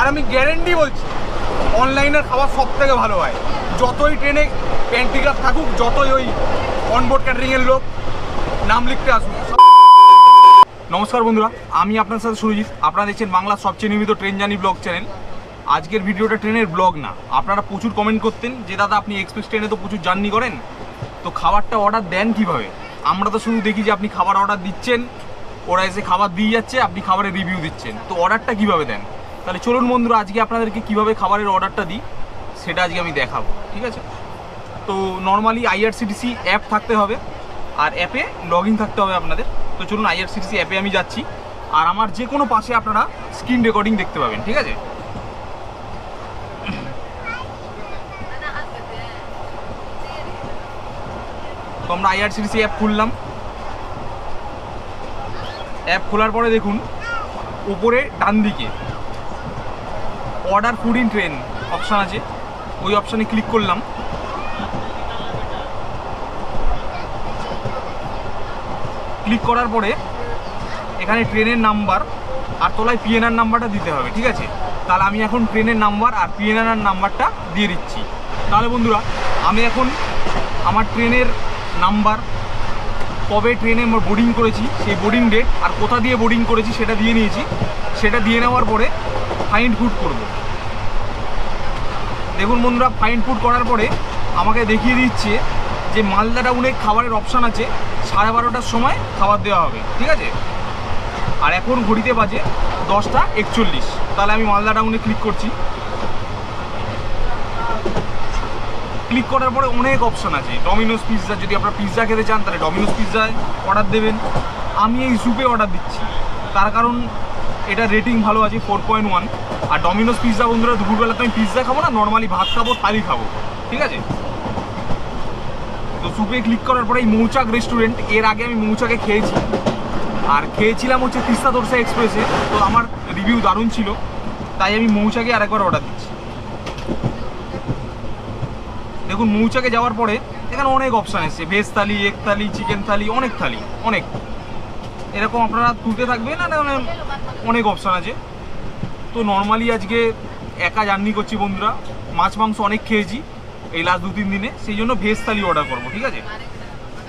আর আমি গ্যারেন্টি বলছি অনলাইনের খাবার সব থেকে ভালো হয়। যতই ট্রেনে প্যান্টিকাপ থাকুক, যতই ওই অনবোর্ড ক্যাটারিংয়ের লোক নাম লিখতে আসুক। নমস্কার বন্ধুরা, আমি আপনার সাথে সুরজিৎ। আপনারা দেখছেন বাংলার সবচেয়ে নিয়মিত ট্রেন জার্নি ব্লগ চ্যানেল। আজকের ভিডিওটা ট্রেনের ব্লগ না। আপনারা প্রচুর কমেন্ট করতেন যে দাদা আপনি এক্সপ্রেস ট্রেনে তো প্রচুর জার্নি করেন, তো খাবারটা অর্ডার দেন কীভাবে? আমরা তো শুধু দেখি যে আপনি খাবার অর্ডার দিচ্ছেন, ওরা এসে খাবার দিয়ে যাচ্ছে, আপনি খাবারের রিভিউ দিচ্ছেন, তো অর্ডারটা কীভাবে দেন? তাহলে চলুন বন্ধুরা, আজকে আপনাদেরকে কীভাবে খাবারের অর্ডারটা দিই সেটা আজকে আমি দেখাবো, ঠিক আছে? তো নর্মালি IRCTC অ্যাপ থাকতে হবে, আর অ্যাপে লগ ইন থাকতে হবে আপনাদের। তো চলুন IRCTC অ্যাপে আমি যাচ্ছি, আর আমার যে কোনো পাশে আপনারা স্ক্রিন রেকর্ডিং দেখতে পাবেন, ঠিক আছে? তো আমরা IRCTC অ্যাপ খুললাম। অ্যাপ খোলার পরে দেখুন উপরে ডান দিকে order food in train option আছে, ওই অপশানে ক্লিক করলাম। ক্লিক করার পরে এখানে ট্রেনের নাম্বার আর তলায় PNR নাম্বারটা দিতে হবে, ঠিক আছে? তাহলে আমি এখন ট্রেনের নাম্বার আর PNR নাম্বারটা দিয়ে দিচ্ছি। তাহলে বন্ধুরা, আমি এখন আমার ট্রেনের নাম্বার, কবে ট্রেনে আমার বোর্ডিং করেছি সেই বোর্ডিং ডেট, আর কোথা দিয়ে বোর্ডিং করেছি সেটা দিয়ে নিয়েছি। সেটা দিয়ে নেওয়ার পরে ফাইন্ড ফুড করব। দেখুন বন্ধুরা, ফাইন্ড ফুড করার পরে আমাকে দেখিয়ে দিচ্ছে যে মালদা টাউনে খাবারের অপশান আছে, 12:30টার সময় খাবার দেওয়া হবে, ঠিক আছে? আর এখন ঘড়িতে বাজে 10:41। তাহলে আমি মালদা টাউনে ক্লিক করছি। ক্লিক করার পরে অনেক অপশান আছে। ডমিনোস পিৎজা, যদি আপনারা পিৎজা খেতে চান তাহলে ডমিনোস পিৎজায় অর্ডার দেবেন। আমি এই স্যুপে অর্ডার দিচ্ছি, তার কারণ এটা রেটিং ভালো আছে 4.1। আর ডমিনোস পিৎজা বন্ধুরা, দুপুরবেলা তো আমি পিৎজা খাবো না, নর্মালি ভাত খাবো, থালি খাবো, ঠিক আছে? তো স্যুপে ক্লিক করার পরে এই মৌচাক রেস্টুরেন্ট, এর আগে আমি মৌচাকে খেয়েছি, আর খেয়েছিলাম হচ্ছে তিস্তা তোরসা এক্সপ্রেসে। তো আমার রিভিউ দারুণ ছিল, তাই আমি মৌচাকে আরেকবার অর্ডার দিচ্ছি। দেখুন মৌচাকে যাওয়ার পরে এখানে অনেক অপশান এসছে, ভেজ থালি, এগ থালি, চিকেন থালি, অনেক থালি, অনেক এরকম আপনারা তুলতে থাকবেন, আর অনেক অপশান আছে। তো নর্মালি আজকে একা জার্নি করছি বন্ধুরা, মাছ মাংস অনেক খেয়েছি এই লাস্ট 2-3 দিনে, সেই জন্য ভেজ থালি অর্ডার করবো, ঠিক আছে?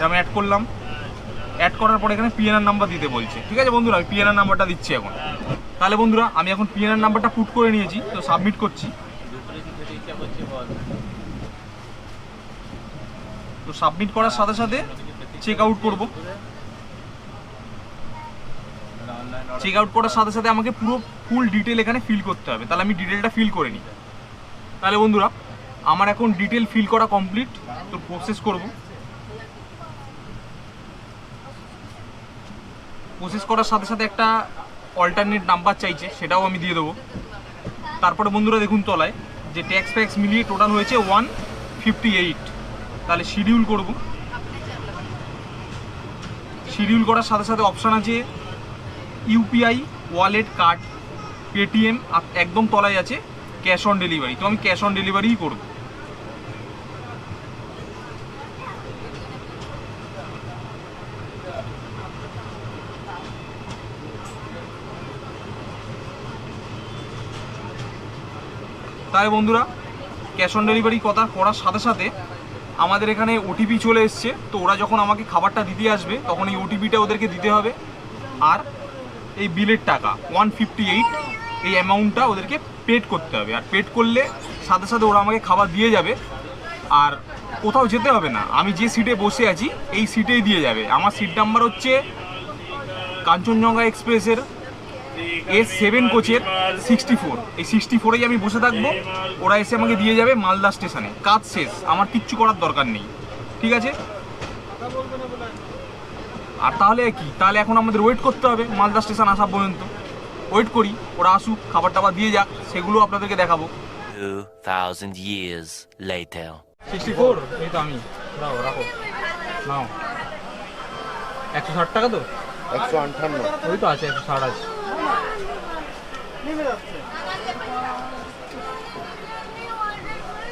আমি অ্যাড করলাম। অ্যাড করার পরে এখানে PNR নাম্বার দিতে বলছে, ঠিক আছে বন্ধুরা? আমি PNR নাম্বারটা দিচ্ছি এখন। তাহলে বন্ধুরা, আমি এখন PNR নাম্বারটা পুট করে নিয়েছি, তো সাবমিট করছি। তো সাবমিট করার সাথে সাথে চেক আউট করবো। চেক আউট করার সাথে সাথে আমাকে পুরো ফুল ডিটেল এখানে ফিল করতে হবে। তাহলে আমি ডিটেলটা ফিল করে নিই। তাহলে বন্ধুরা, আমার এখন ডিটেল ফিল করা কমপ্লিট। তো প্রসেস করব। প্রসেস করার সাথে সাথে একটা অল্টারনেট নাম্বার চাইছে, সেটাও আমি দিয়ে দেবো। তারপরে বন্ধুরা দেখুন তলায় যে ট্যাক্স ফ্যাক্স মিলিয়ে টোটাল হয়েছে 158। তাহলে শিডিউল করব। শিডিউল করার সাথে সাথে অপশান আছে UPI, ওয়ালেট, কার্ড, পেটিএম, আর একদম তলায় আছে ক্যাশ অন ডেলিভারি। তো আমি ক্যাশ অন ডেলিভারিই করব। তাই বন্ধুরা, ক্যাশ অন ডেলিভারি কথা করার সাথে সাথে আমাদের এখানে OTP চলে এসছে। তো ওরা যখন আমাকে খাবারটা দিতে আসবে তখন এই OTPটা ওদেরকে দিতে হবে, আর এই বিলের টাকা 158 এই অ্যামাউন্টটা ওদেরকে পেড করতে হবে। আর পেড করলে সাথে সাথে ওরা আমাকে খাবার দিয়ে যাবে, আর কোথাও যেতে হবে না। আমি যে সিটে বসে আছি এই সিটেই দিয়ে যাবে। আমার সিট নাম্বার হচ্ছে কাঞ্চনজঙ্ঘা এক্সপ্রেসের S7 কোচের 64। এই 64এই আমি বসে থাকবো, ওরা এসে আমাকে দিয়ে যাবে মালদা স্টেশনে। কাজ শেষ, আমার কিচ্ছু করার দরকার নেই, ঠিক আছে? আর তাহলে কি, তাহলে এখন আমাদের ওয়েট করতে হবে মালদা স্টেশন আসা পর্যন্ত। ওয়েট করি, ওরা আসুক, খাবার টাবার দিয়ে যাক, সেগুলো আপনাদেরকে দেখাবো। 2000 years later 64 এই তো আমি রাখো নাও। 160 টাকা তো 158 ওই তো আছে, 160 আছে।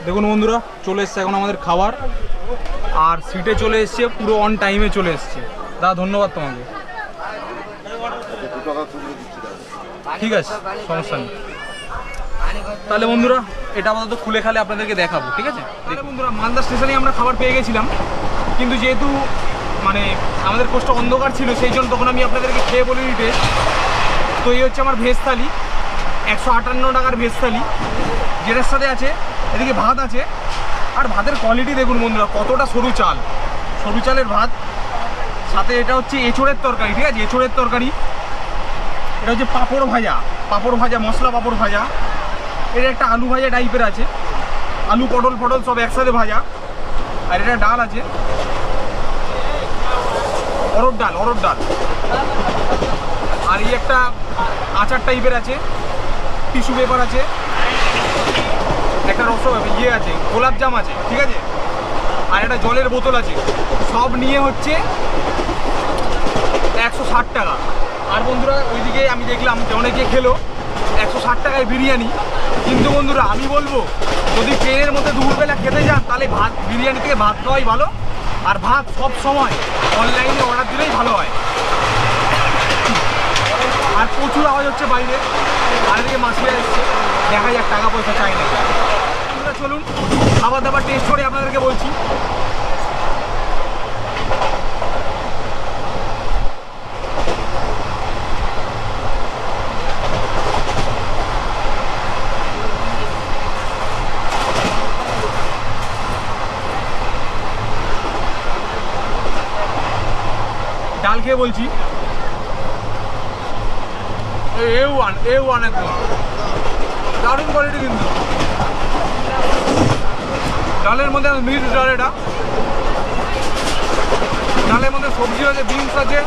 দেখুন বন্ধুরা, চলে এসছে এখন আমাদের খাবার, আর সিটে চলে এসছে, পুরো অন টাইমে চলে এসছে। দাদা ধন্যবাদ তোমাকে। ঠিক আছে, সমস্যা নেই। তাহলে বন্ধুরা এটা আপাতত খুলে খালে আপনাদেরকে দেখাবো, ঠিক আছে? তাহলে বন্ধুরা মালদা স্টেশনে আমরা খাবার পেয়ে গেছিলাম, কিন্তু যেহেতু মানে আমাদের কোষ্ঠটা অন্ধকার ছিল সেই জন্য তখন আমি আপনাদেরকে খেয়ে বলিনি টেস্ট। তো এই হচ্ছে আমার ভেজ থালি, 158 টাকার ভেজ থালি, যেটার সাথে আছে এদিকে ভাত আছে। আর ভাতের কোয়ালিটি দেখুন বন্ধুরা, কতটা সরু চাল, সরু চালের ভাত, সাথে এটা হচ্ছে এঁচোড়ের তরকারি, ঠিক আছে? এঁচোড়ের তরকারি। এটা হচ্ছে পাঁপড় ভাজা, মশলা পাঁপড় ভাজা। এটা একটা আলু ভাজা টাইপের আছে, আলু পটল সব একসাথে ভাজা। আর এটা ডাল আছে, অরড় ডাল। আর এই একটা আচার টাইপের আছে, টিস্যু পেপার আছে, একটা ইয়ে আছে, গোলাপ জাম আছে, ঠিক আছে? আর একটা জলের বোতল আছে। সব নিয়ে হচ্ছে 160 টাকা। আর বন্ধুরা ওইদিকে আমি দেখলাম যে অনেকে খেলো 160 টাকায় বিরিয়ানি। কিন্তু বন্ধুরা আমি বলবো, যদি ট্রেনের মধ্যে দুপুরবেলা খেতে যান তাহলে বিরিয়ানি থেকে ভাত খাওয়াই ভালো। আর ভাত সব সময় অনলাইনে অর্ডার দিলেই ভালো হয়। আর প্রচুর আওয়াজ হচ্ছে বাইরে, আর এদিকে মাছিরা এসছে, দেখা যাক টাকা পয়সা চাই না। আপনারা চলুন খাবার দাবার টেস্ট করে আপনাদেরকে বলছি। ডাল খেয়ে বলছি, A1 একদম দারুণ কোয়ালিটি। কিন্তু ডালের মধ্যে মিক্স ডাল, এটা ডালের মধ্যে সবজি আছে, বিনস আছে,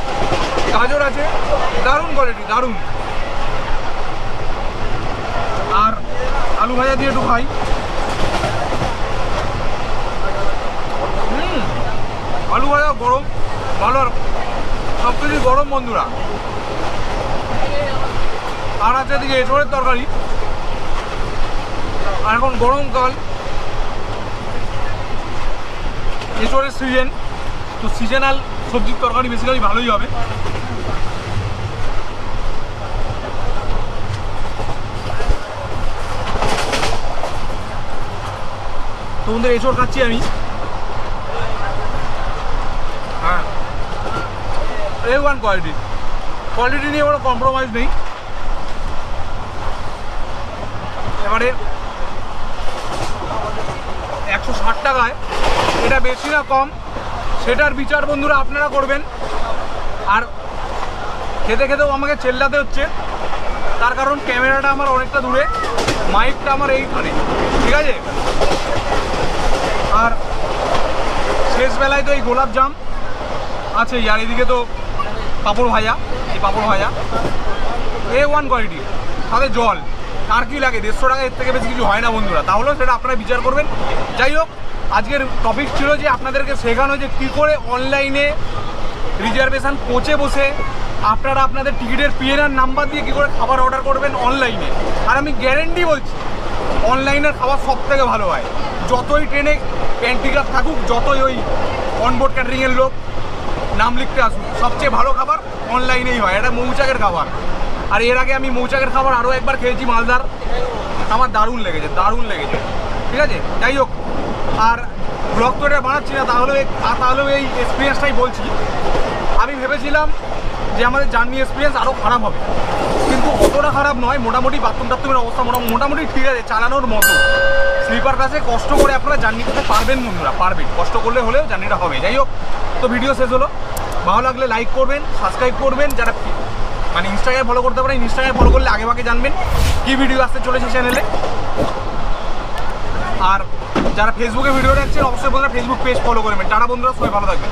গাজর আছে, দারুণ কোয়ালিটি, দারুণ। আর আলু ভাজা দিয়ে একটু খাই। আলু ভাজা গরম ভালো, আর সব কিছু গরম বন্ধুরা। আর আছে এদিকে এঁচোড়ের তরকারি। আর এখন গরমকাল, এঁচোড়ের সিজন, তো সিজনাল সবজির তরকারি বেসিক্যালি ভালোই হবে। তো বন্ধুরা এঁচোড় খাচ্ছি আমি। হ্যাঁ, A1 কোয়ালিটি নিয়ে কোনো কম্প্রোমাইজ নেই। এবারে 160 টাকায় এটা বেশি না কম সেটার বিচার বন্ধুরা আপনারা করবেন। আর খেতে খেতেও আমাকে চেল্লাতে হচ্ছে, তার কারণ ক্যামেরাটা আমার অনেকটা দূরে, মাইকটা আমার এইখানে, ঠিক আছে? আর শেষ বেলায় তো এই গোলাপ জাম আছে, আর এদিকে তো পাঁপড় ভাজা, এই পাঁপড় ভাজা A1 কোয়ালিটি, সাথে জল। আর কি লাগে, 150 টাকা এর থেকে বেশি কিছু হয় না বন্ধুরা। তাহলেও সেটা আপনারা বিচার করবেন। যাই হোক, আজকের টপিক ছিল যে আপনাদেরকে শেখানো যে কী করে অনলাইনে রিজার্ভেশন কোচে বসে আপনারা আপনাদের টিকিটের পিএনআর নাম্বার দিয়ে কী করে খাবার অর্ডার করবেন অনলাইনে। আর আমি গ্যারেন্টি বলছি, অনলাইনের খাবার সব থেকে ভালো হয়। যতই ট্রেনে প্যান্টিকার থাকুক, যতই ওই অনবোর্ড ক্যাটারিংয়ের লোক নাম লিখতে আসুক, সবচেয়ে ভালো খাবার অনলাইনেই হয়। এটা মৌচাকের খাবার। আর এর আগে আমি মৌচাকের খাবার আরও একবার খেয়েছি মালদার, আমার দারুণ লেগেছে, ঠিক আছে? যাই হোক, আর ব্লগ তো এটা বানাচ্ছি না, তাহলেও এই এক্সপিরিয়েন্সটাই বলছি। আমি ভেবেছিলাম যে আমাদের জার্নি এক্সপিরিয়েন্স আরও খারাপ হবে, কিন্তু অতটা খারাপ নয়। মোটামুটি বাথরুমের অবস্থা মোটামুটি ঠিক আছে, চালানোর মতো। স্লিপার ক্লাসে কষ্ট করে আপনারা জার্নি করতে পারবেন বন্ধুরা, পারবেন, কষ্ট করলে হলেও জার্নিটা হবে। যাই হোক, তো ভিডিও শেষ হলো। ভালো লাগলে লাইক করবেন, সাবস্ক্রাইব করবেন। যারা মানে ইনস্টাগ্রামে ফলো করতে পারেন, ইনস্টাগ্রামে ফলো করলে আগে জানবেন কী ভিডিও আসতে চলেছে চ্যানেলে। আর যারা ফেসবুকে ভিডিও দেখছেন অবশ্যই বন্ধুরা ফেসবুক পেজ ফলো করবেন। টাটা বন্ধুরা, সবাই ভালো থাকবেন।